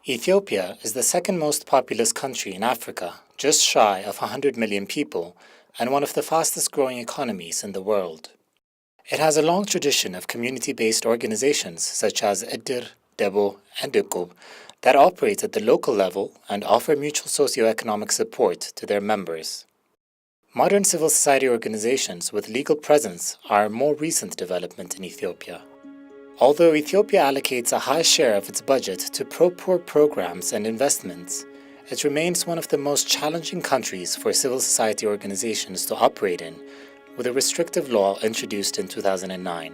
Ethiopia is the second most populous country in Africa, just shy of 100 million people, and one of the fastest growing economies in the world. It has a long tradition of community-based organizations such as Edir, Debo, and Ukub that operate at the local level and offer mutual socio-economic support to their members. Modern civil society organizations with legal presence are a more recent development in Ethiopia. Although Ethiopia allocates a high share of its budget to pro-poor programs and investments, it remains one of the most challenging countries for civil society organizations to operate in, with a restrictive law introduced in 2009.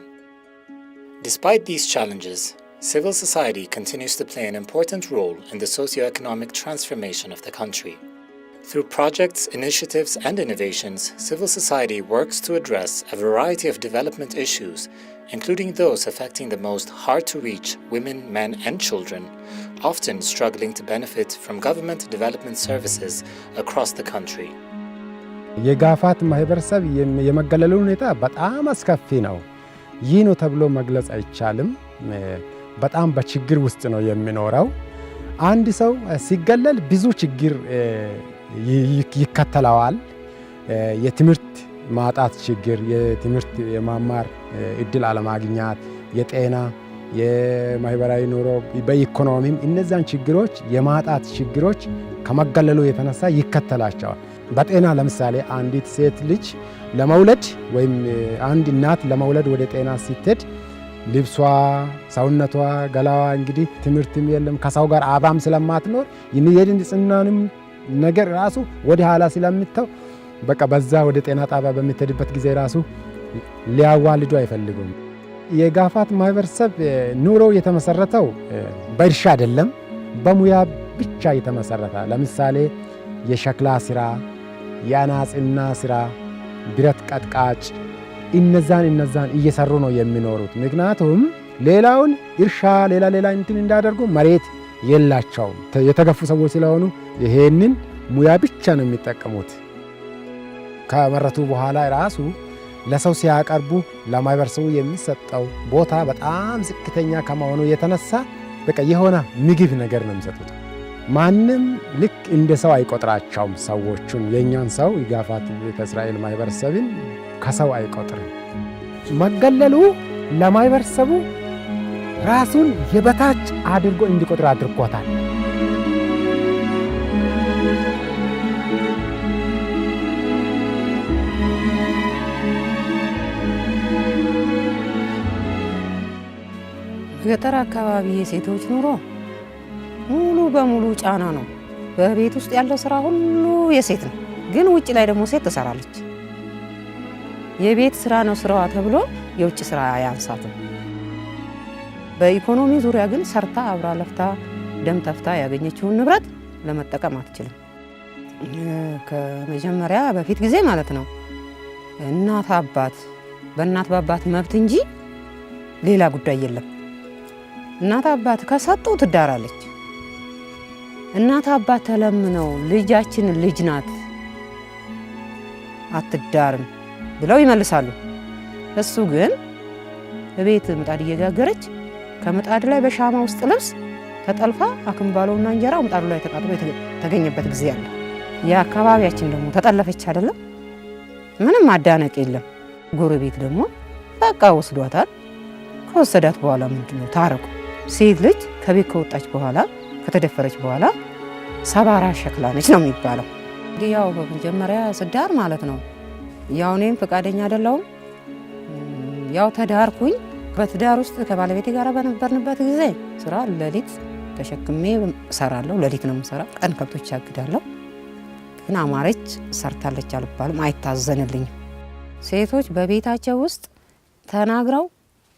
Despite these challenges, civil society continues to play an important role in the socio-economic transformation of the country. Through projects, initiatives, and innovations, civil society works to address a variety of development issues, including those affecting the most hard-to-reach women, men, and children, often struggling to benefit from government development services across the country. የጋፋት ማህበረሰብ የመገለሉ ሁኔታ በጣም አስከፊ ነው። ይህ ነው ተብሎ መግለጽ አይቻልም። በጣም በችግር ውስጥ ነው የሚኖረው። አንድ ሰው ሲገለል ብዙ ችግር ይከተላዋል። የትምህርት ማጣት ችግር፣ የትምህርት የማማር እድል አለማግኘት፣ የጤና የማህበራዊ ኑሮ በኢኮኖሚም እነዛን ችግሮች የማጣት ችግሮች ከመገለሉ የተነሳ ይከተላቸዋል። በጤና ለምሳሌ አንዲት ሴት ልጅ ለመውለድ ወይም አንድ እናት ለመውለድ ወደ ጤና ስትሄድ ልብሷ፣ ሰውነቷ፣ ገላዋ እንግዲህ ትምህርትም የለም ከሰው ጋር አብራም ስለማትኖር የንጽህናንም ነገር ራሱ ወደ ኋላ ስለምትተው በቃ በዛ ወደ ጤና ጣቢያ በምትሄድበት ጊዜ ራሱ ሊያዋልዱ አይፈልጉም። የጋፋት ማህበረሰብ ኑሮ የተመሰረተው በእርሻ አይደለም፣ በሙያ ብቻ የተመሰረተ ለምሳሌ የሸክላ ስራ፣ የአናጽና ስራ፣ ብረት ቀጥቃጭ እነዛን እየሰሩ ነው የሚኖሩት። ምክንያቱም ሌላውን እርሻ ሌላ እንትን እንዳደርጉ መሬት የላቸውም። የተገፉ ሰዎች ስለሆኑ ይሄንን ሙያ ብቻ ነው የሚጠቀሙት። ከመረቱ በኋላ ራሱ ለሰው ሲያቀርቡ ለማህበረሰቡ የሚሰጠው ቦታ በጣም ዝቅተኛ ከመሆኑ የተነሳ በቃ የሆነ ምግብ ነገር ነው የሚሰጡት። ማንም ልክ እንደ ሰው አይቆጥራቸውም። ሰዎቹን የኛን ሰው የጋፋት ቤተ እስራኤል ማህበረሰብን ከሰው አይቆጥርም። መገለሉ ለማህበረሰቡ ራሱን የበታች አድርጎ እንዲቆጥር አድርጎታል። ገጠር አካባቢ የሴቶች ኑሮ ሙሉ በሙሉ ጫና ነው። በቤት ውስጥ ያለው ስራ ሁሉ የሴት ነው። ግን ውጭ ላይ ደግሞ ሴት ትሰራለች። የቤት ስራ ነው ስራዋ ተብሎ የውጭ ስራ አያንሳትም። በኢኮኖሚ ዙሪያ ግን ሰርታ አብራ ለፍታ ደም ተፍታ ያገኘችውን ንብረት ለመጠቀም አትችልም። ከመጀመሪያ በፊት ጊዜ ማለት ነው እናት አባት በእናት በአባት መብት እንጂ ሌላ ጉዳይ የለም። እናት አባት ከሰጡ ትዳራለች። እናት አባት ተለምነው ልጃችን ልጅ ናት አትዳርም ብለው ይመልሳሉ። እሱ ግን በቤት ምጣድ እየጋገረች ከምጣድ ላይ በሻማ ውስጥ ልብስ ተጠልፋ አክምባሎና እንጀራው ምጣዱ ላይ ተቃጥሎ የተገኘበት ጊዜ አለ። የአካባቢያችን ደግሞ ተጠለፈች አይደለም፣ ምንም ማዳነቅ የለም። ጎረቤት ደግሞ በቃ ወስዷታል። ከወሰዳት በኋላ ምንድነው ታረቁ። ሴት ልጅ ከቤት ከወጣች በኋላ ከተደፈረች በኋላ ሰባራ ሸክላ ነች ነው የሚባለው። እንግዲህ ያው በመጀመሪያ ስዳር ማለት ነው ያው እኔም ፈቃደኛ አይደለሁም። ያው ተዳርኩኝ። በትዳር ውስጥ ከባለቤቴ ጋር በነበርንበት ጊዜ ስራ ለሊት ተሸክሜ እሰራለሁ። ለሊት ነው የምሰራው። ቀን ከብቶች ያግዳለሁ። ግን አማረች ሰርታለች አልባልም፣ አይታዘንልኝም። ሴቶች በቤታቸው ውስጥ ተናግረው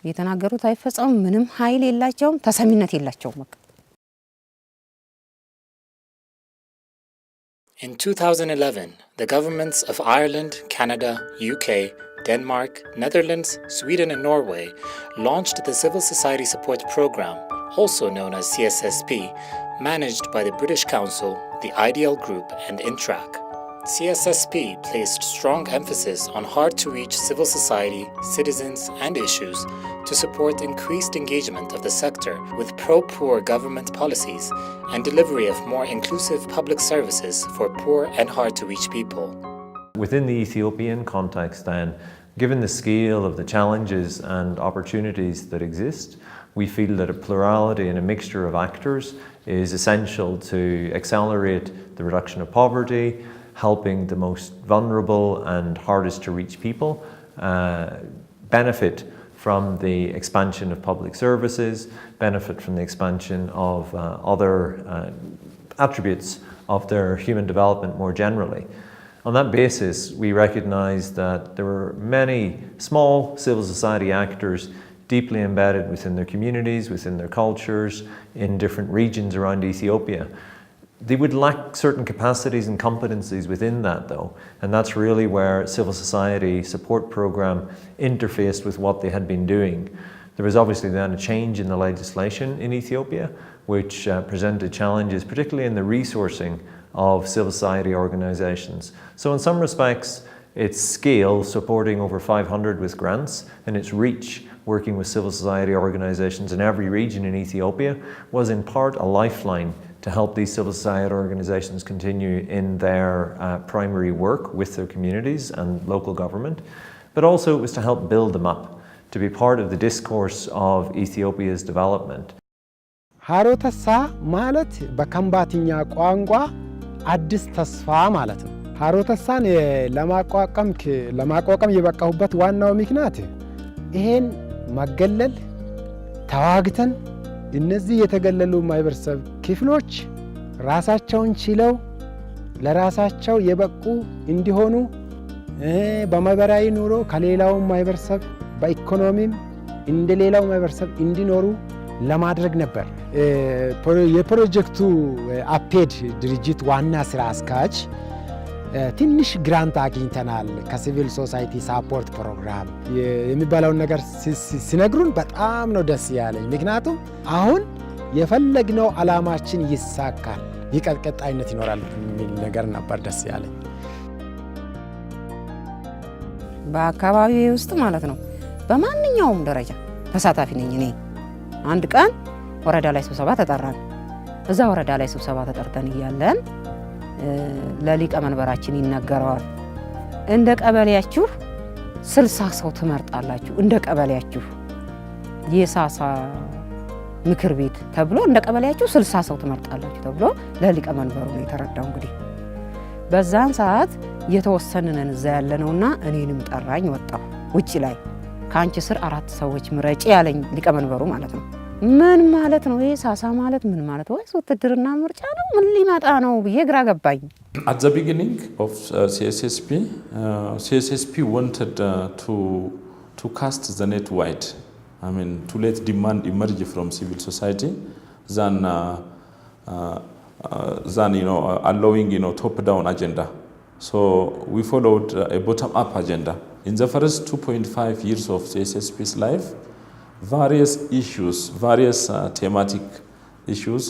የተናገሩት አይፈጸምም። ምንም ኃይል የላቸውም፣ ተሰሚነት የላቸውም። In 2011, the governments of Ireland, Canada, UK, Denmark, Netherlands, Sweden and Norway launched the Civil Society Support Program, also known as CSSP, managed by the British Council, the IDL Group and Intrac. CSSP placed strong emphasis on hard-to-reach civil society, citizens, and issues to support increased engagement of the sector with pro-poor government policies and delivery of more inclusive public services for poor and hard-to-reach people. Within the Ethiopian context then, given the scale of the challenges and opportunities that exist, we feel that a plurality and a mixture of actors is essential to accelerate the reduction of poverty, helping the most vulnerable and hardest to reach people benefit from the expansion of public services, benefit from the expansion of other attributes of their human development more generally. On that basis, we recognize that there were many small civil society actors deeply embedded within their communities, within their cultures, in different regions around Ethiopia. They would lack certain capacities and competencies within that though, and that's really where civil society support program interfaced with what they had been doing. There was obviously then a change in the legislation in Ethiopia, which presented challenges, particularly in the resourcing of civil society organizations. So in some respects, its scale, supporting over 500 with grants, and its reach, working with civil society organizations in every region in Ethiopia, was in part a lifeline to help these civil society organizations continue in their primary work with their communities and local government, but also it was to help build them up, to be part of the discourse of Ethiopia's development. ሃሮተሳ ማለት በከምባትኛ ቋንቋ አዲስ ተስፋ ማለት ነው። ሃሮተሳን ለማቋቋም የበቃሁበት ዋናው ምክንያት ይሄን ማገለል ተዋግተን እነዚህ የተገለሉ ማህበረሰብ ክፍሎች ራሳቸውን ችለው ለራሳቸው የበቁ እንዲሆኑ በማህበራዊ ኑሮ ከሌላው ማህበረሰብ በኢኮኖሚም እንደሌላው ማህበረሰብ እንዲኖሩ ለማድረግ ነበር። የፕሮጀክቱ አፔድ ድርጅት ዋና ስራ አስኪያጅ ትንሽ ግራንት አግኝተናል ከሲቪል ሶሳይቲ ሳፖርት ፕሮግራም የሚባለውን ነገር ሲነግሩን በጣም ነው ደስ ያለኝ። ምክንያቱም አሁን የፈለግነው ዓላማችን ይሳካል፣ ይቀጥላይነት ይኖራል የሚል ነገር ነበር ደስ ያለኝ። በአካባቢው ውስጥ ማለት ነው በማንኛውም ደረጃ ተሳታፊ ነኝ እኔ። አንድ ቀን ወረዳ ላይ ስብሰባ ተጠራን። እዛ ወረዳ ላይ ስብሰባ ተጠርተን እያለን ለሊቀ መንበራችን ይነገረዋል። እንደ ቀበሌያችሁ 60 ሰው ትመርጣላችሁ፣ እንደ ቀበሌያችሁ የሳሳ ምክር ቤት ተብሎ እንደ ቀበሌያችሁ 60 ሰው ትመርጣላችሁ ተብሎ ለሊቀ መንበሩ ነው የተረዳው። እንግዲህ በዛን ሰዓት የተወሰነን እዛ ያለነውና እኔንም ጠራኝ። ወጣሁ ውጪ ላይ ካንቺ ስር 4 ሰዎች ምረጪ ያለኝ ሊቀ መንበሩ ማለት ነው። ምን ማለት ነው ይሄ ሳሳ ማለት ምን ማለት ነው? ውትድርና ምርጫ ነው ምን ሊመጣ ነው ብዬ ግራ ገባኝ። At the beginning of CSSP wanted to cast the net wide. I mean, to let demand emerge from civil society than allowing top-down agenda. So we followed a bottom-up agenda. In the first 2.5 years of CSSP's life, various issues, various thematic issues,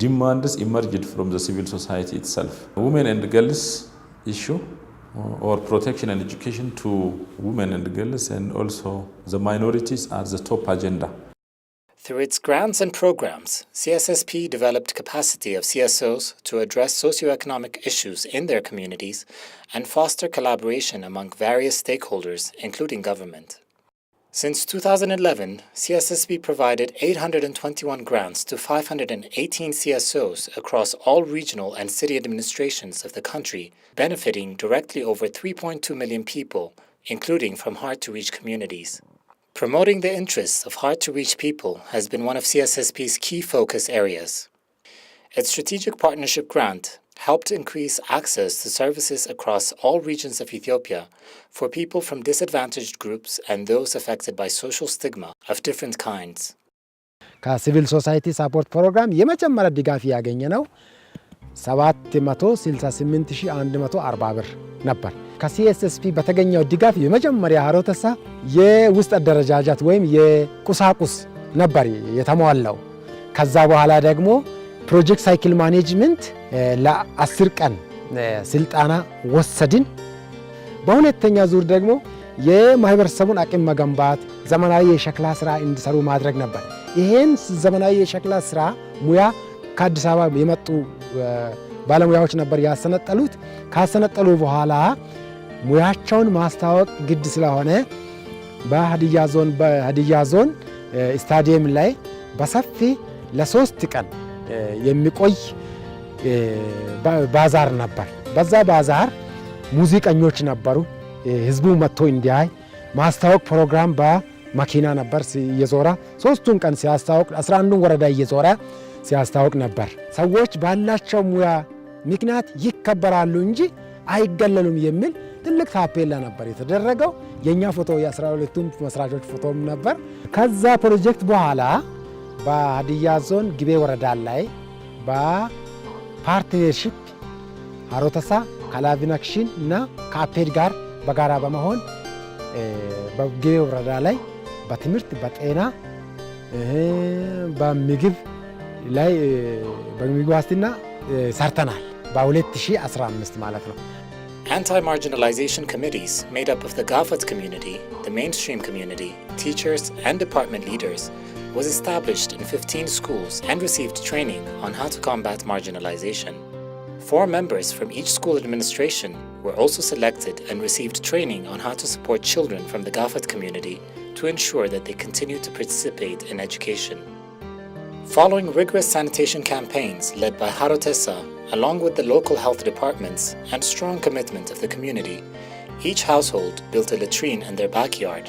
demands emerged from the civil society itself. Women and girls issue, or protection and education to women and girls, and also the minorities are the top agenda. Through its grants and programs, CSSP developed capacity of CSOs to address socioeconomic issues in their communities and foster collaboration among various stakeholders, including government. Since 2011, CSSP provided 821 grants to 518 CSOs across all regional and city administrations of the country, benefiting directly over 3.2 million people, including from hard-to-reach communities. Promoting the interests of hard-to-reach people has been one of CSSP's key focus areas. Its strategic partnership grant helped increase access to services across all regions of Ethiopia for people from disadvantaged groups and those affected by social stigma of different kinds. ከሲቪል ሶሳይቲ ሳፖርት ፕሮግራም የመጀመሪያ ድጋፍ ያገኘነው 768140 ብር ነበር። ከሲኤስኤስፒ በተገኘው ድጋፍ የመጀመሪያ ሃሮተሳ የውስጥ አደረጃጀት ወይም የቁሳቁስ ነበር የተሟላው። ከዛ በኋላ ደግሞ ፕሮጀክት ሳይክል ማኔጅመንት ለ10 ቀን ስልጣና ወሰድን። በሁለተኛ ዙር ደግሞ የማህበረሰቡን አቅም መገንባት ዘመናዊ የሸክላ ስራ እንዲሰሩ ማድረግ ነበር። ይሄን ዘመናዊ የሸክላ ስራ ሙያ ከአዲስ አበባ የመጡ ባለሙያዎች ነበር ያሰነጠሉት። ካሰነጠሉ በኋላ ሙያቸውን ማስተዋወቅ ግድ ስለሆነ በሀዲያ ዞን ስታዲየም ላይ በሰፊ ለ3 ቀን የሚቆይ ባዛር ነበር። በዛ ባዛር ሙዚቀኞች ነበሩ። ህዝቡ መጥቶ እንዲያይ ማስተዋወቅ ፕሮግራም በመኪና ነበር እየዞረ 3ቱን ቀን ሲያስተዋወቅ 11ዱን ወረዳ እየዞረ ሲያስተዋወቅ ነበር። ሰዎች ባላቸው ሙያ ምክንያት ይከበራሉ እንጂ አይገለሉም የሚል ትልቅ ታፔላ ነበር የተደረገው። የኛ ፎቶ የ12ቱም መስራቾች ፎቶም ነበር። ከዛ ፕሮጀክት በኋላ በሀዲያ ዞን ግቤ ወረዳ ላይ በፓርትነርሺፕ ሀሮተሳ ካላቪናክሽን እና ከአፔድ ጋር በጋራ በመሆን በግቤ ወረዳ ላይ በትምህርት በጤና በምግብ ላይ በምግብ ዋስትና ሰርተናል በ2015 ማለት ነው። Anti-marginalization committees made up of the Gafat community, the mainstream community, teachers and department leaders was established in 15 schools and received training on how to combat marginalization. 4 members from each school administration were also selected and received training on how to support children from the Gafat community to ensure that they continue to participate in education. Following rigorous sanitation campaigns led by Harotessa, along with the local health departments and strong commitment of the community, each household built a latrine in their backyard.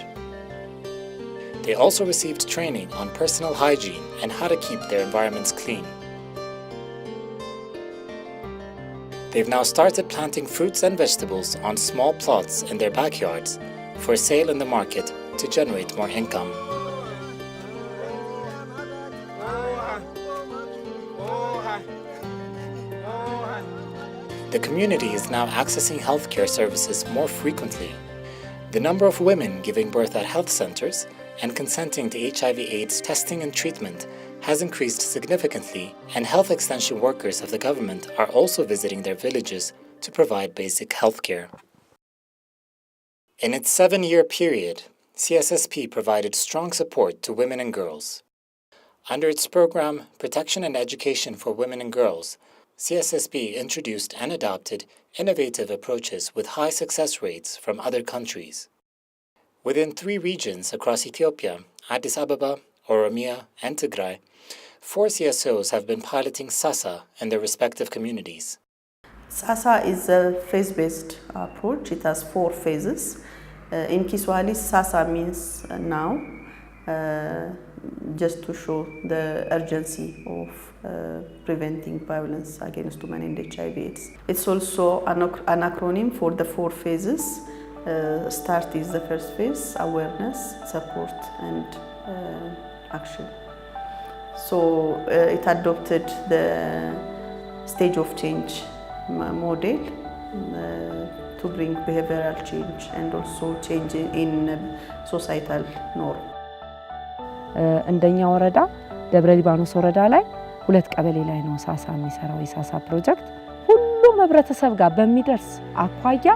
They also received training on personal hygiene and how to keep their environments clean. They've now started planting fruits and vegetables on small plots in their backyards for sale in the market to generate more income. The community is now accessing healthcare services more frequently. The number of women giving birth at health centers and consenting to HIV/AIDS testing and treatment has increased significantly, and health extension workers of the government are also visiting their villages to provide basic healthcare. In its 7-year period, CSSP provided strong support to women and girls. Under its program, Protection and Education for Women and Girls, CSSP introduced and adopted innovative approaches with high success rates from other countries. Within 3 regions across Ethiopia, Addis Ababa, Oromia, and Tigray, 4 CSOs have been piloting SASA in their respective communities. SASA is a phase-based approach. It has 4 phases. In Kiswahili, SASA means now, just to show the urgency of preventing violence against women and HIV/AIDS. It's also an acronym for the 4 phases. START is the first phase: awareness, support, and action. So it adopted the stage of change model to bring behavioral change and also change in societal norm. እንደኛ ወረዳ ደብረ ሊባኖስ ወረዳ ላይ 2 ቀበሌ ላይ ነው ሳሳ የሚሰራው የሳሳ ፕሮጀክት። ሁሉም ህብረተሰብ ጋር በሚደርስ አኳያ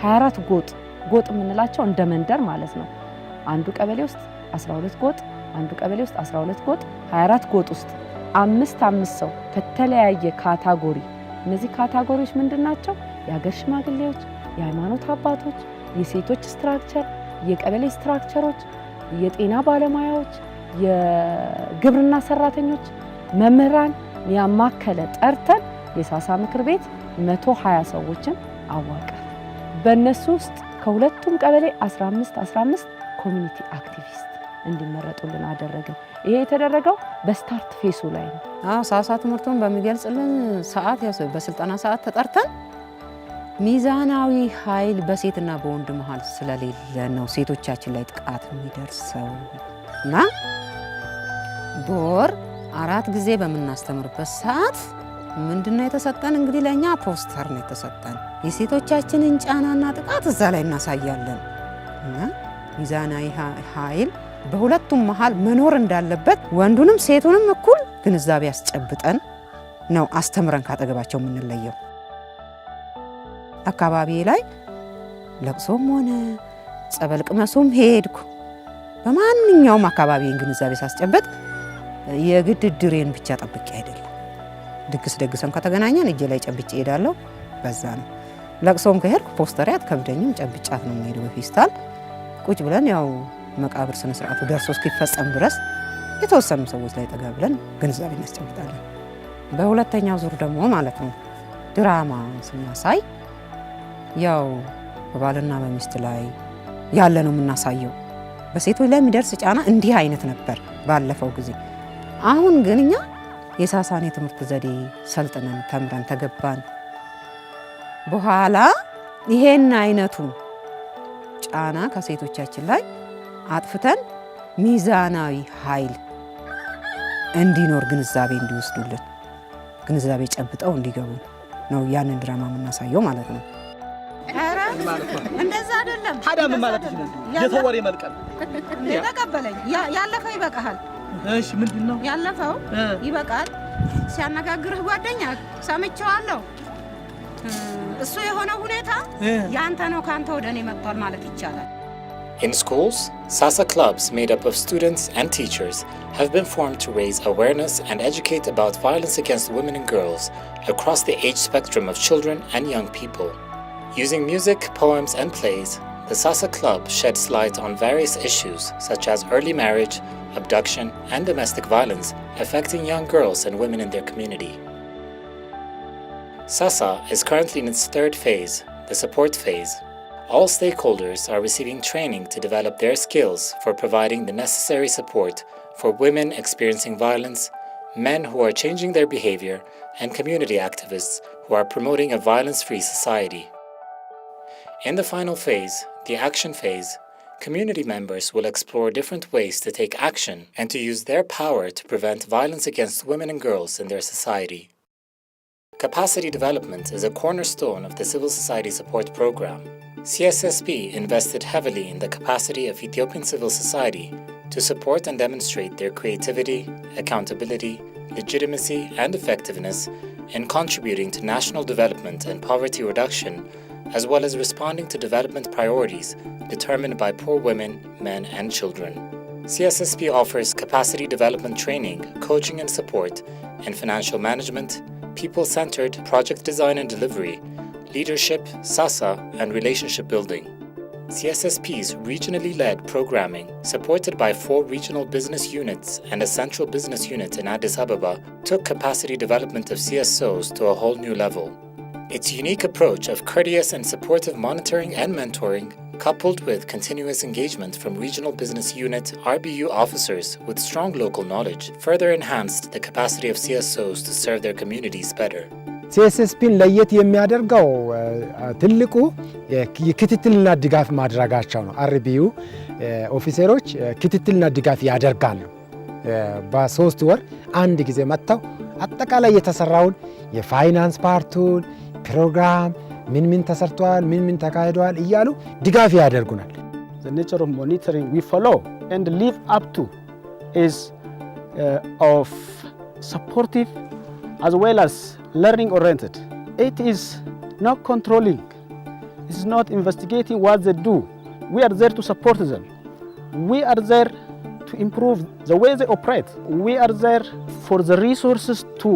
24 ጎጥ የምንላቸው እንደ መንደር ማለት ነው። አንዱ ቀበሌ ውስጥ 12 ጎጥ፣ አንዱ ቀበሌ ውስጥ 12 ጎጥ፣ 24 ጎጥ ውስጥ 5 ሰው ከተለያየ ካታጎሪ። እነዚህ ካታጎሪዎች ምንድናቸው? የሀገር ሽማግሌዎች፣ የሃይማኖት አባቶች፣ የሴቶች ስትራክቸር፣ የቀበሌ ስትራክቸሮች፣ የጤና ባለሙያዎች፣ የግብርና ሰራተኞች፣ መምህራን ያማከለ ጠርተን የሳሳ ምክር ቤት 120 ሰዎችን አዋቀር። በእነሱ ውስጥ ከሁለቱም ቀበሌ 15 ኮሚኒቲ አክቲቪስት እንዲመረጡልን አደረግን። ይሄ የተደረገው በስታርት ፌሱ ላይ ነው። ሳሳ ትምህርቱን በሚገልጽልን ሰዓት በስልጠና ሰዓት ተጠርተን ሚዛናዊ ኃይል በሴትና በወንድ መሃል ስለሌለ ነው ሴቶቻችን ላይ ጥቃት የሚደርሰው እና በወር 4 ጊዜ በመናስተምርበት ሰዓት ምንድነው የተሰጠን? እንግዲህ ለኛ ፖስተር ነው የተሰጠን። የሴቶቻችንን ጫናና ጥቃት እዛ ላይ እናሳያለን እና ሚዛናዊ ኃይል በሁለቱም መሃል መኖር እንዳለበት ወንዱንም ሴቱንም እኩል ግንዛቤ ያስጨብጠን ነው አስተምረን ካጠገባቸው የምንለየው። አካባቢ ላይ ለቅሶም ሆነ ጸበል ቅመሱም ሄድኩ በማንኛውም አካባቢን ግንዛቤ ሳስጨበጥ የግድ ድሬን ብቻ ጠብቄ አይደለም ድግስ ደግሰን ከተገናኘን እጄ ላይ ጨብጬ ሄዳለሁ በዛ ነው ለቅሶም ከሄድኩ ፖስተሪያት ከብደኝም ጨብጫት ነው የሚሄደው በፌስታል ቁጭ ብለን ያው መቃብር ስነ ስርዓቱ ደርሶ እስኪፈጸም ድረስ የተወሰኑ ሰዎች ላይ ጠጋ ብለን ግንዛቤ እናስጨብጣለን በሁለተኛው ዙር ደግሞ ማለት ነው ድራማ ስናሳይ ያው በባልና በሚስት ላይ ያለ ነው የምናሳየው በሴቶች ላይ የሚደርስ ጫና እንዲህ አይነት ነበር ባለፈው ጊዜ አሁን ግን እኛ የሳሳን የትምህርት ዘዴ ሰልጥነን ተምረን ተገባን በኋላ ይሄን አይነቱ ጫና ከሴቶቻችን ላይ አጥፍተን ሚዛናዊ ኃይል እንዲኖር ግንዛቤ እንዲወስዱልን ግንዛቤ ጨብጠው እንዲገቡ ነው ያንን ድራማ የምናሳየው ማለት ነው እንደዛ አይደለም ታዲያ ምን ማለት ነው የተወሬ መልቀል ተቀበለኝ ያለፈው ይበቃል እሺ ምንድነው ያለፈው ይበቃል ሲያነጋግርህ ጓደኛ ሰምቼዋለሁ እሱ የሆነ ሁኔታ ያንተ ነው ካንተ ወደኔ መጥቷል ማለት ይቻላል In schools, SASA clubs made up of students and teachers have been formed to raise awareness and educate about violence against women and girls across the age spectrum of children and young people. Using music, poems, and plays, the SASA club sheds light on various issues such as early marriage, abduction, and domestic violence affecting young girls and women in their community. SASA is currently in its third phase, the support phase. All stakeholders are receiving training to develop their skills for providing the necessary support for women experiencing violence, men who are changing their behavior, and community activists who are promoting a violence-free society. In the final phase, the action phase, community members will explore different ways to take action and to use their power to prevent violence against women and girls in their society. Capacity development is a cornerstone of the civil society support program. CSSP invested heavily in the capacity of Ethiopian Civil Society to support and demonstrate their creativity, accountability, legitimacy, and effectiveness in contributing to national development and poverty reduction, as well as responding to development priorities determined by poor women, men, and children. CSSP offers capacity development training, coaching and support in financial management, people-centered project design and delivery, leadership, SASA, and relationship building. CSSP's regionally led programming, supported by 4 regional business units and a central business unit in Addis Ababa, took capacity development of CSOs to a whole new level. Its unique approach of courteous and supportive monitoring and mentoring, coupled with continuous engagement from regional business unit RBU officers with strong local knowledge, further enhanced the capacity of CSOs to serve their communities better. CSSPን ለየት የሚያደርገው ትልቁ የክትትልና ድጋፍ ማድረጋቸው ነው RBU ኦፊሰሮች ክትትልና ድጋፍ ያደርጋሉ በ3 ወር አንድ ጊዜ መጥተው አጠቃላይ የተሰራውን የፋይናንስ ፓርቱን ፕሮግራም ምን ተሰርቷል ምን ተካሂዷል እያሉ ድጋፍ ያደርጉናል The nature of monitoring we follow and live up to is of supportive as well as learning oriented. It is not controlling. It is not investigating what they do. We are there to support them. We are there to improve the way they operate. We are there for the resources to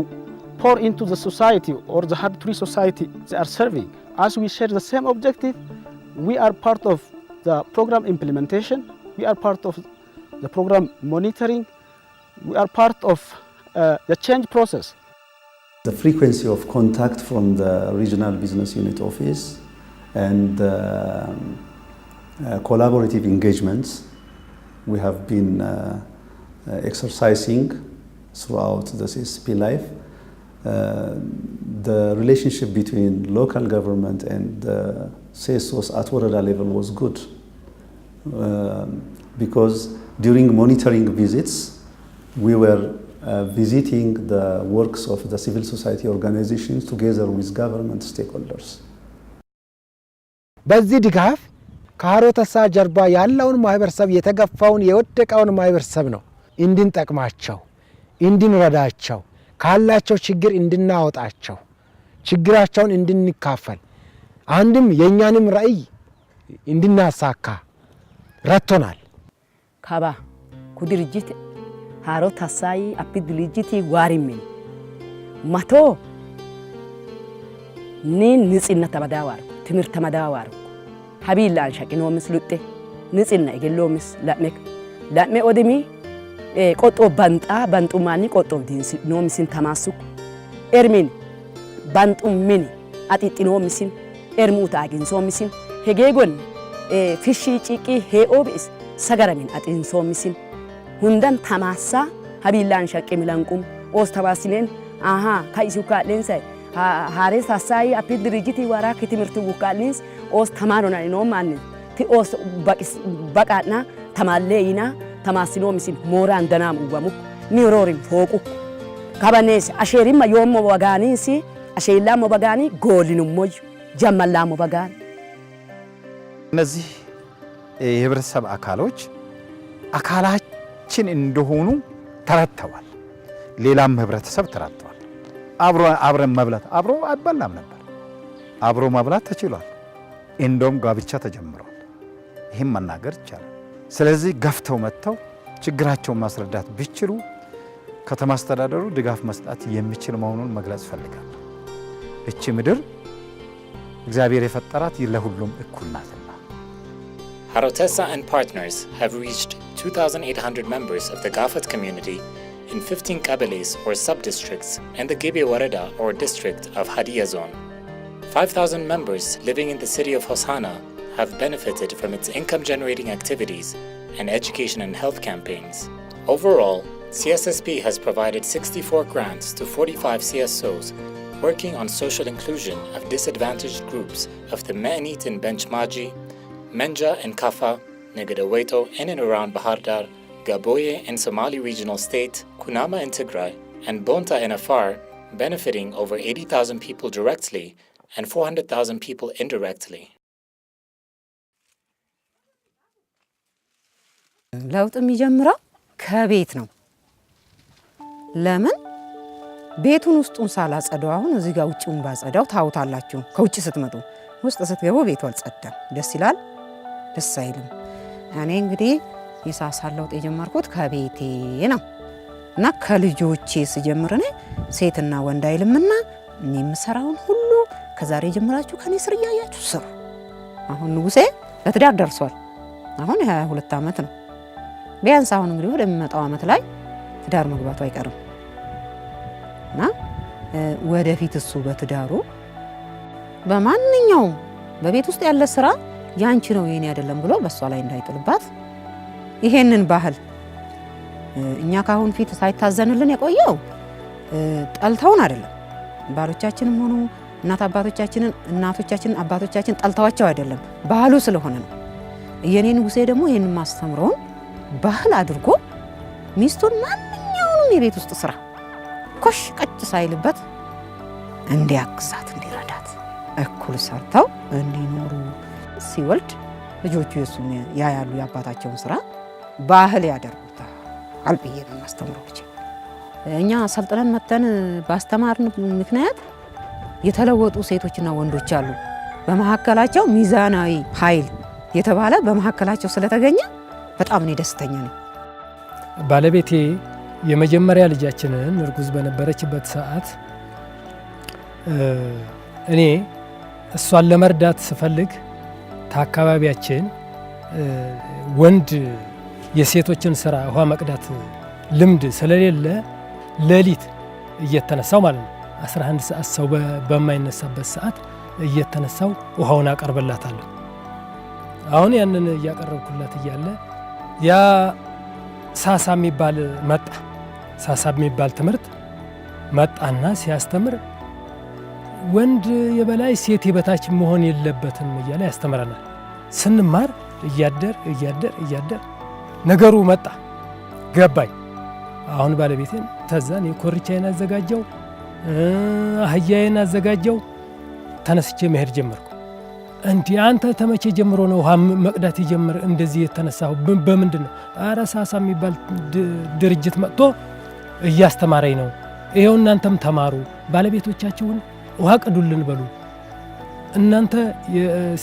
pour into the society or the hard-to-reach society they are serving. As we share the same objective, we are part of the program implementation. We are part of the program monitoring. We are part of the change process. The frequency of contact from the regional business unit office and collaborative engagements we have been exercising throughout the CSSP life. The relationship between local government and the CSOs at Warada level was good because during monitoring visits we were visiting the works of the civil society organizations together with government stakeholders. በዚህ ድጋፍ ካሮተሳ ጀርባ ያለውን ማህበረሰብ የተገፋውን የወደቀውን ማህበረሰብ ነው እንድንጠቅማቸው እንድንረዳቸው ካላቸው ችግር እንድናወጣቸው ችግራቸውን እንድንካፈል አንድም የኛንም ራዕይ እንድናሳካ ረድቶናል። ካባ ኩድርጅት ሃሮ ታሳይ አፒ ድርጅት ዋሪምን ማቶ ንጽህና ተመዳዋር ትምህርት ተመዳዋር ሀቢላን ሸቂኖ ምስሉጤ ንጽህና እገሎምስ ላሜ ኦደሚ ቆጦ ባንጡማኒ ቆጦ ዲንስ ኖምስን ተማሱኩ ኤርሚን ባንጡሚን አጢጢኖምስን ኤርሙታ አግንሶምስን ሄጌጎን ፊሺ ጪቂ ሄኦብስ ሰገረሚን አጢንሶምስን ሁንዳን ተማሳ ሀቢላን ሸቂ ሚላንቁም ኦስተባሲኔን አሃ ካይሱካ ሌንሳይ ሃሬስ ታሳይ አፒ ድርጅት ዋራክ ትምህርት ውካልንስ ኦስ ተማሮና ነው ማን ቲ ኦስ በቃና ተማለይና ተማስኖ ምስል ሞራን ደናም ወሙ ኒሮሪም ፎቁ ካባኔስ አሼሪማ ዮሞ ወጋኒሲ አሼላሞ ወጋኒ ጎሊኑም ሞይ ጀመላሞ ወጋኒ እነዚህ የህብረተሰብ አካሎች አካላችን እንደሆኑ ተረድተዋል። ሌላም ህብረተሰብ ተረድተዋል። አብረን መብላት አብሮ አይበላም ነበር። አብሮ መብላት ተችሏል። እንደውም ጋብቻ ተጀምሯል። ይህም መናገር ይቻላል። ስለዚህ ገፍተው መጥተው ችግራቸውን ማስረዳት ቢችሉ ከተማ አስተዳደሩ ድጋፍ መስጠት የሚችል መሆኑን መግለጽ ፈልጋለሁ። እቺ ምድር እግዚአብሔር የፈጠራት ለሁሉም እኩል ናትና። Harotessa and partners have reached 2,800 members of the Gafat community in 15 qabeles or sub-districts in the Gibe Wareda or district of Hadiya zone. 5,000 members living in the city of Hosanna have benefited from its income-generating activities and education and health campaigns. Overall, CSSP has provided 64 grants to 45 CSOs working on social inclusion of disadvantaged groups of the Me'enit in Benchmaji, Menja and Kafa, Negadaweto in and around Bahar Dar, Gaboye in Somali Regional State, Kunama in Tigray, and Bonta in Afar, benefiting over 80,000 people directly and 400,000 people indirectly. ለውጥ የሚጀምረው ከቤት ነው። ለምን ቤቱን ውስጡን ሳላጸዳው አሁን እዚህ ጋር ውጪውን ባጸዳው ታውታላችሁ። ከውጪ ስትመጡ ውስጥ ስትገቡ ቤቱ አልጸዳም። ደስ ይላል? ደስ አይልም? እኔ እንግዲህ የሳሳ ለውጥ የጀመርኩት ከቤቴ ነው እና ከልጆቼ ስጀምር እኔ ሴትና ወንድ አይልምና እኔ የምሰራውን ሁሉ ከዛሬ ጀምራችሁ ከኔ ስር እያያችሁ ስሩ። አሁን ንጉሴ ለትዳር ደርሷል። አሁን 22 ዓመት ነው። ቢያንስ አሁን እንግዲህ ወደሚመጣው ዓመት ላይ ትዳር መግባቱ አይቀርም እና ወደፊት እሱ በትዳሩ በማንኛውም በቤት ውስጥ ያለ ስራ ያንቺ ነው የኔ አይደለም ብሎ በሷ ላይ እንዳይጥልባት ይሄንን ባህል እኛ ካሁን ፊት ሳይታዘንልን የቆየው ጠልተውን አይደለም። ባሎቻችንም ሆኑ እናቶቻችን አባቶቻችን ጠልተዋቸው አይደለም፣ ባህሉ ስለሆነ ነው። የኔ ንጉሴ ደግሞ ይሄንን ማስተምረውን ባህል አድርጎ ሚስቱን ማንኛውንም የቤት ውስጥ ስራ ኮሽ ቀጭ ሳይልበት እንዲያግዛት እንዲረዳት እኩል ሰርተው እንዲኖሩ ሲወልድ ልጆቹ የሱን ያያሉ የአባታቸውን ስራ ባህል ያደርጉታል። አልብዬ ነው ማስተምረው ብቻ። እኛ ሰልጥነን መተን ባስተማርን ምክንያት የተለወጡ ሴቶችና ወንዶች አሉ። በመሐከላቸው ሚዛናዊ ኃይል የተባለ በመሐከላቸው ስለተገኘ በጣም እኔ ደስተኛ ነኝ። ባለቤቴ የመጀመሪያ ልጃችንን እርጉዝ በነበረችበት ሰዓት እኔ እሷን ለመርዳት ስፈልግ ታካባቢያችን ወንድ የሴቶችን ስራ ውሃ መቅዳት ልምድ ስለሌለ ሌሊት እየተነሳው ማለት ነው 11 ሰዓት ሰው በማይነሳበት ሰዓት እየተነሳው ውሃውን አቀርብላታለሁ። አሁን ያንን እያቀረብኩላት እያለ ያ ሳሳ የሚባል መጣ። ሳሳ የሚባል ትምህርት መጣና ሲያስተምር ወንድ የበላይ ሴት የበታች መሆን የለበትም እያለ ያስተምረናል። ስንማር እያደር ነገሩ መጣ ገባኝ። አሁን ባለቤቴን ተዛን የኮርቻዬን አዘጋጀው፣ አህያዬን አዘጋጀው፣ ተነስቼ መሄድ ጀመርኩ። እንዴ አንተ ተመቼ ጀምሮ ነው ውሃ መቅዳት ይጀምር እንደዚህ የተነሳው በምንድን ነው? ኧረ ሳሳ የሚባል ድርጅት መጥቶ እያስተማረኝ ነው። ይሄው እናንተም ተማሩ፣ ባለቤቶቻችሁን ውሃ ቅዱልን በሉ እናንተ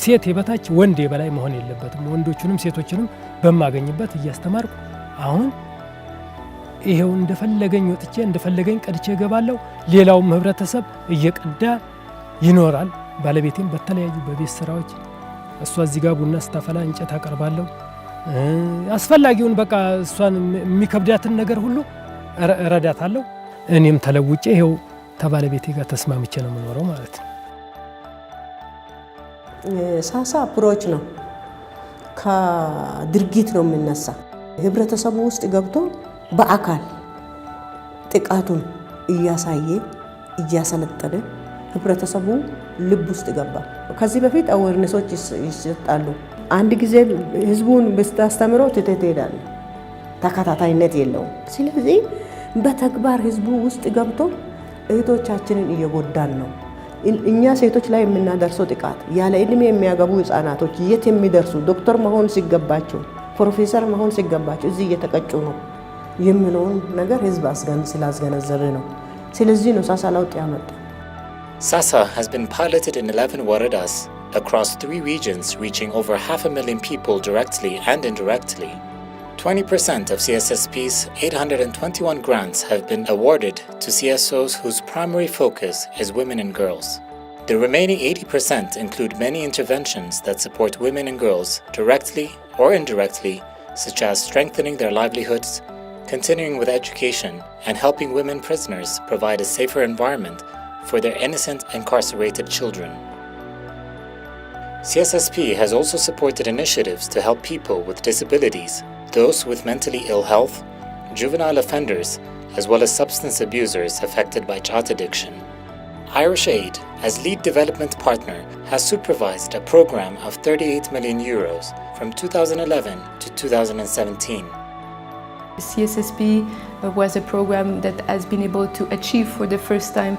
ሴት የበታች ወንድ የበላይ መሆን የለበትም። ወንዶቹንም ሴቶችንም በማገኝበት እያስተማርኩ አሁን ይሄው እንደፈለገኝ ወጥቼ እንደፈለገኝ ቀድቼ እገባለሁ። ሌላውም ህብረተሰብ እየቀዳ ይኖራል። ባለቤቴም በተለያዩ በቤት ስራዎች እሷ እዚህ ጋር ቡና ስታፈላ እንጨት አቀርባለሁ። አስፈላጊውን በቃ እሷን የሚከብዳትን ነገር ሁሉ እረዳታለሁ። እኔም ተለውጬ ይሄው ከባለቤቴ ጋር ተስማምቼ ነው የምኖረው ማለት ነው። ሳሳ አፕሮች ነው፣ ከድርጊት ነው የሚነሳ። ህብረተሰቡ ውስጥ ገብቶ በአካል ጥቃቱን እያሳየ እያሰለጠነ ህብረተሰቡ ልብ ውስጥ ገባ። ከዚህ በፊት አዌርነሶች ይሰጣሉ። አንድ ጊዜ ህዝቡን ብታስተምረው ትተህ ትሄዳለህ፣ ተከታታይነት የለውም። ስለዚህ በተግባር ህዝቡ ውስጥ ገብቶ እህቶቻችንን እየጎዳን ነው። እኛ ሴቶች ላይ የምናደርሰው ጥቃት ያለ ዕድሜ የሚያገቡ ህፃናቶች የት የሚደርሱ ዶክተር መሆን ሲገባቸው ፕሮፌሰር መሆን ሲገባቸው እዚህ እየተቀጩ ነው የሚለውን ነገር ህዝብ ስላስገነዘበ ነው። ስለዚህ ነው ሳሳ ለውጥ ያመጣ። SASA has been piloted in 11 waradas across 3 regions, reaching over 500,000 people directly and indirectly. 20% of CSSP's 821 grants have been awarded to CSOs whose primary focus is women and girls. The remaining 80% include many interventions that support women and girls directly or indirectly, such as strengthening their livelihoods, continuing with education, and helping women prisoners provide a safer environment for their innocent incarcerated children. CSSP has also supported initiatives to help people with disabilities, those with mentally ill health, juvenile offenders, as well as substance abusers affected by child addiction. Irish Aid, as lead development partner, has supervised a program of 38 million euros from 2011 to 2017. CSSP was a program that has been able to achieve for the first time,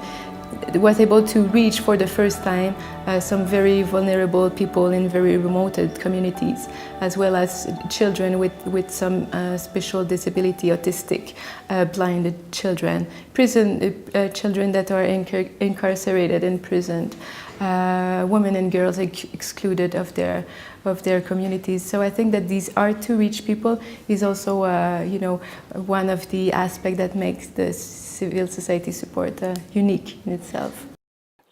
was able to reach for the first time some very vulnerable people in very remote communities, as well as children with some special disability, autistic, blinded children, children that are incarcerated and imprisoned, women and girls excluded of their communities. So I think that these are to reach people is also one of the aspects that makes the civil society support unique in itself.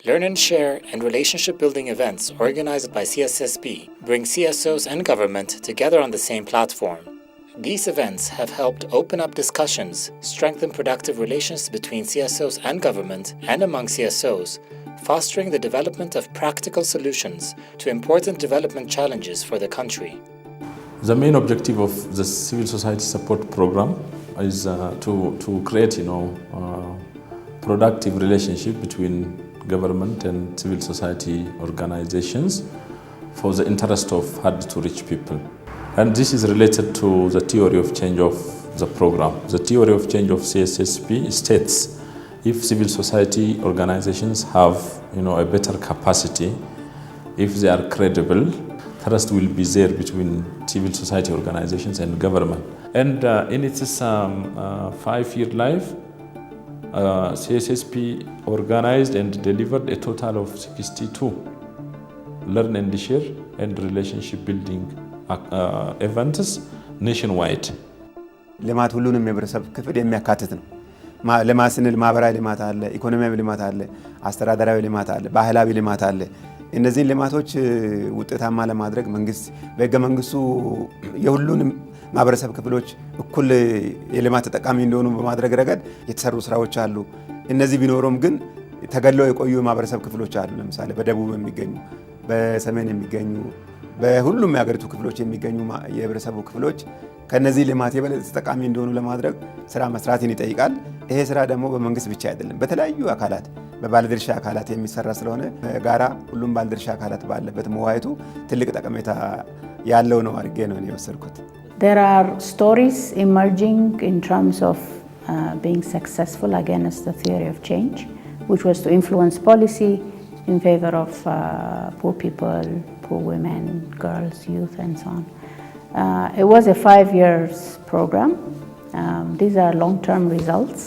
Learn and Share and relationship building events organized by CSSP bring CSOs and government together on the same platform. These events have helped open up discussions, strengthen productive relations between CSOs and government and among CSOs, fostering the development of practical solutions to important development challenges for the country. The main objective of the civil society support program is to create, productive relationship between government and civil society organizations for the interest of hard-to-reach people. And this is related to the theory of change of the program. The theory of change of CSSP states if civil society organizations have, a better capacity, if they are credible, trust will be there between civil society organizations and government. And in its 5-year life, CSSP organized and delivered a total of 62 learn and share and relationship building events nationwide. ልማት ሁሉንም የህብረተሰብ ክፍል የሚያካትት ነው። ልማት ስንል ማህበራዊ ልማት አለ፣ ኢኮኖሚያዊ ልማት አለ፣ አስተዳደራዊ ልማት አለ፣ ባህላዊ ልማት አለ። እነዚህን ልማቶች ውጤታማ ለማድረግ መንግስት በህገ መንግስቱ የሁሉንም ማህበረሰብ ክፍሎች እኩል የልማት ተጠቃሚ እንደሆኑ በማድረግ ረገድ የተሰሩ ስራዎች አሉ። እነዚህ ቢኖሩም ግን ተገለው የቆዩ ማህበረሰብ ክፍሎች አሉ። ለምሳሌ በደቡብ የሚገኙ፣ በሰሜን የሚገኙ፣ በሁሉም የሀገሪቱ ክፍሎች የሚገኙ የህብረተሰቡ ክፍሎች ከነዚህ ልማት የበለጠ ተጠቃሚ እንደሆኑ ለማድረግ ስራ መስራትን ይጠይቃል። ይሄ ስራ ደግሞ በመንግስት ብቻ አይደለም፣ በተለያዩ አካላት በባለድርሻ አካላት የሚሰራ ስለሆነ ጋራ ሁሉም ባለድርሻ አካላት ባለበት መዋየቱ ትልቅ ጠቀሜታ ያለው ነው አድርጌ ነው የወሰድኩት። There are stories emerging in terms of being successful against the theory of change, which was to influence policy in favor of poor people, poor women, girls, youth, and so on. It was a 5-year program. These are long-term results.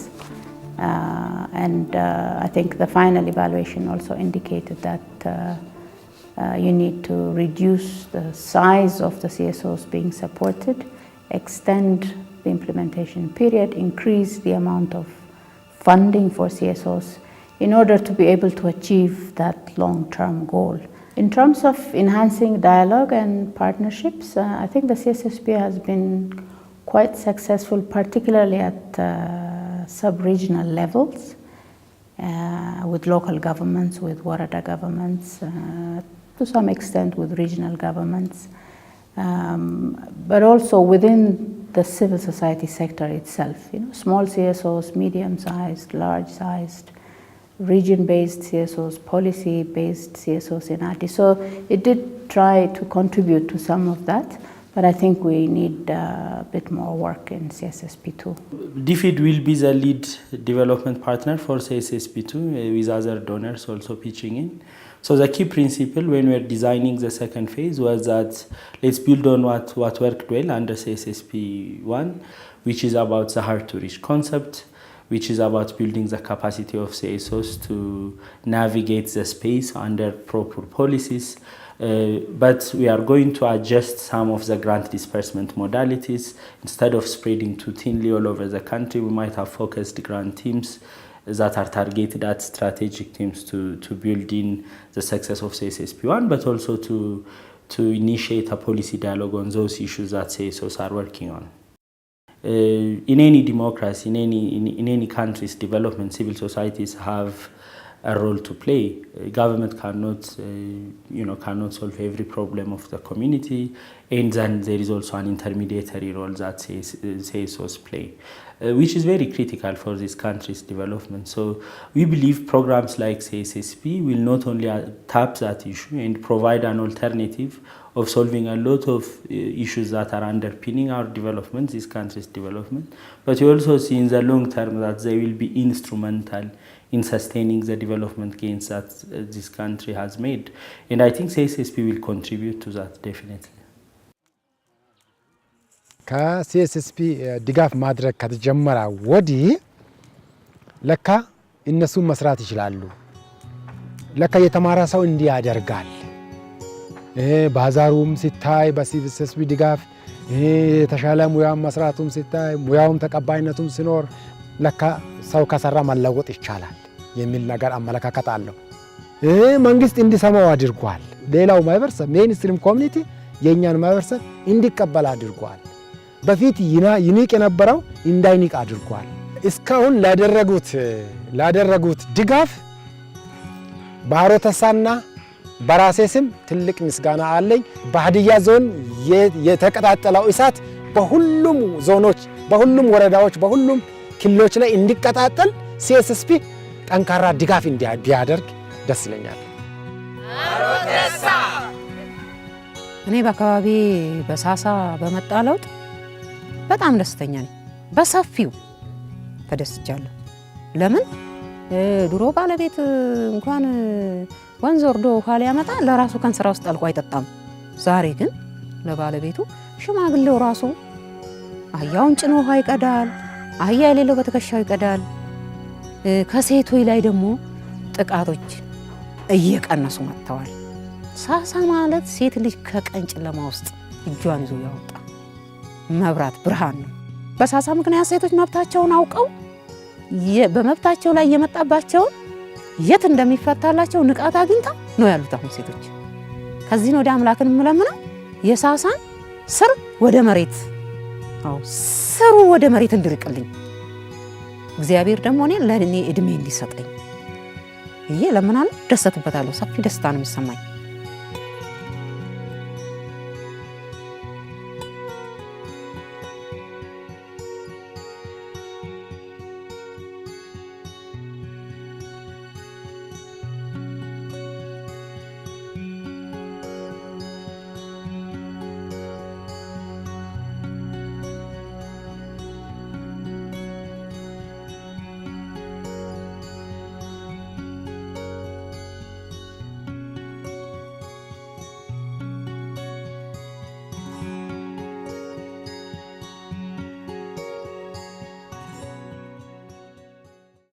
And I think the final evaluation also indicated that You need to reduce the size of the CSOs being supported, extend the implementation period, increase the amount of funding for CSOs in order to be able to achieve that long-term goal. In terms of enhancing dialogue and partnerships, I think the CSSP has been quite successful, particularly at sub-regional levels, with local governments, with Warada governments, to some extent with regional governments, but also within the civil society sector itself. Small CSOs, medium-sized, large-sized, region-based CSOs, policy-based CSOs in ADI. So it did try to contribute to some of that, but I think we need a bit more work in CSSP2. DFID will be the lead development partner for CSSP2 with other donors also pitching in. So the key principle when we're designing the second phase was that let's build on what worked well under CSSP1, which is about the hard-to-reach concept, which is about building the capacity of CSOs to navigate the space under proper policies. But we are going to adjust some of the grant disbursement modalities. Instead of spreading too thinly all over the country, we might have focused grant teams that are targeted at strategic teams to build in the success of CSSP1, but also to initiate a policy dialogue on those issues that CSOs are working on. In any democracy, in any country's development, civil societies have a role to play. Government cannot solve every problem of the community, and then there is also an intermediary role that CSOs play, which is very critical for this country's development. So we believe programs like CSSP will not only tap that issue and provide an alternative of solving a lot of issues that are underpinning our development, this country's development, but we also see in the long term that they will be instrumental in sustaining the development gains that this country has made. And I think CSSP will contribute to that definitely. ከሲኤስኤስፒ ድጋፍ ማድረግ ከተጀመረ ወዲህ ለካ እነሱ መስራት ይችላሉ። ለካ የተማረ ሰው እንዲህ ያደርጋል። ባዛሩም ሲታይ በሲኤስኤስፒ ድጋፍ የተሻለ ሙያም መስራቱም ሲታይ ሙያውም ተቀባይነቱም ሲኖር ለካ ሰው ከሰራ መለወጥ ይቻላል የሚል ነገር አመለካከት አለው። መንግስት እንዲሰማው አድርጓል። ሌላው ማህበረሰብ ሜይንስትሪም ኮሚኒቲ የኛን ማህበረሰብ እንዲቀበል አድርጓል። በፊት ይንቅ የነበረው እንዳይንቅ አድርጓል። እስካሁን ላደረጉት ድጋፍ ባሮተሳና በራሴ ስም ትልቅ ምስጋና አለኝ። በሀዲያ ዞን የተቀጣጠለው እሳት በሁሉም ዞኖች፣ በሁሉም ወረዳዎች፣ በሁሉም ክልሎች ላይ እንዲቀጣጠል ሲኤስኤስፒ ጠንካራ ድጋፍ እንዲያደርግ ደስ ይለኛል። እኔ በአካባቢ በሳሳ በመጣ ለውጥ በጣም ደስተኛ ነኝ። በሰፊው ተደስቻለሁ። ለምን ድሮ ባለቤት እንኳን ወንዝ ወርዶ ውሃ ሊያመጣ ለራሱ ከንስራ ውስጥ ጠልቆ አይጠጣም። ዛሬ ግን ለባለቤቱ ሽማግሌው ራሱ አህያውን ጭኖ ውሃ ይቀዳል። አህያ የሌለው በትከሻው ይቀዳል። ከሴቶች ላይ ደግሞ ጥቃቶች እየቀነሱ መጥተዋል። ሳሳ ማለት ሴት ልጅ ከቀን ጨለማ ውስጥ እጇን ይዞ ያወጣ መብራት ብርሃን ነው። በሳሳ ምክንያት ሴቶች መብታቸውን አውቀው በመብታቸው ላይ የመጣባቸውን የት እንደሚፈታላቸው ንቃት አግኝተው ነው ያሉት። አሁን ሴቶች ከዚህ ነው ወደ አምላክን የምለምነው የሳሳን ስር ወደ መሬት ስሩ ወደ መሬት እንድርቅልኝ እግዚአብሔር ደግሞ ለኔ እድሜ እንዲሰጠኝ ይሄ ለምናል ደሰትበታለሁ። ሰፊ ደስታ ነው የሚሰማኝ።